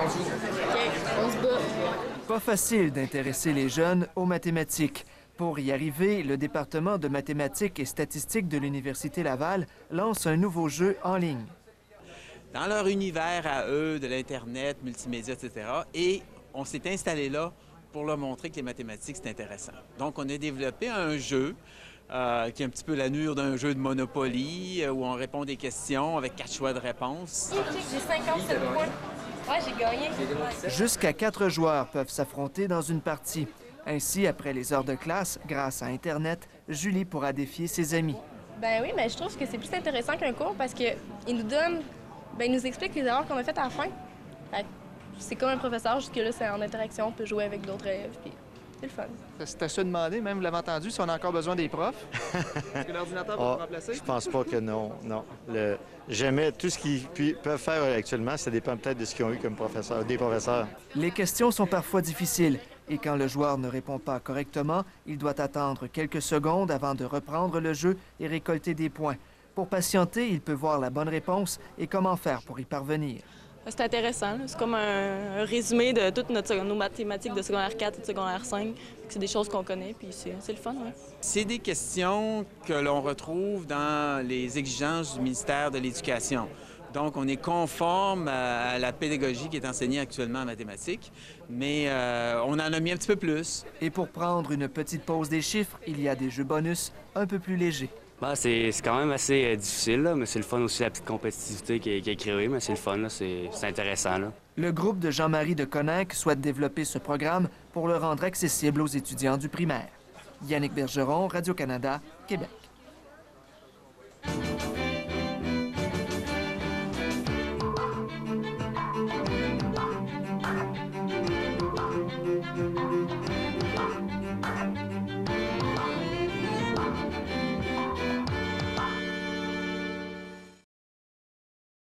OK, on se bat. Pas facile d'intéresser les jeunes aux mathématiques. Pour y arriver, le département de mathématiques et statistiques de l'Université Laval lance un nouveau jeu en ligne. Dans leur univers à eux, de l'Internet, multimédia, etc. Et on s'est installé là pour leur montrer que les mathématiques, c'est intéressant. Donc, on a développé un jeu qui est un petit peu l'allure d'un jeu de Monopoly, où on répond des questions avec 4 choix de réponse. J'ai 57 points. Ouais, j'ai gagné. Jusqu'à 4 joueurs peuvent s'affronter dans une partie. Ainsi, après les heures de classe, grâce à Internet, Julie pourra défier ses amis. Ben oui, mais je trouve que c'est plus intéressant qu'un cours parce qu'il nous donne, il nous explique les erreurs qu'on a faites à la fin. C'est comme un professeur, jusque-là, c'est en interaction, on peut jouer avec d'autres élèves, puis c'est le fun. C'est à se demander, même, vous l'avez entendu, si on a encore besoin des profs. Est-ce que l'ordinateur peut vous remplacer? Je pense pas que non, non. Jamais, tout ce qu'ils peuvent faire actuellement, ça dépend peut-être de ce qu'ils ont eu comme professeur, des professeurs. Les questions sont parfois difficiles et quand le joueur ne répond pas correctement, il doit attendre quelques secondes avant de reprendre le jeu et récolter des points. Pour patienter, il peut voir la bonne réponse et comment faire pour y parvenir. C'est intéressant. C'est comme un résumé de toutes nos mathématiques de secondaire 4 et de secondaire 5. C'est des choses qu'on connaît, puis c'est le fun. Ouais. C'est des questions que l'on retrouve dans les exigences du ministère de l'Éducation. Donc, on est conforme à la pédagogie qui est enseignée actuellement en mathématiques, mais on en a mis un petit peu plus. Et pour prendre une petite pause des chiffres, il y a des jeux bonus un peu plus légers. C'est quand même assez difficile, là, mais c'est le fun aussi, la petite compétitivité qui est créée, mais c'est le fun, c'est intéressant. Là. Le groupe de Jean-Marie de Coninck souhaite développer ce programme pour le rendre accessible aux étudiants du primaire. Yannick Bergeron, Radio-Canada, Québec.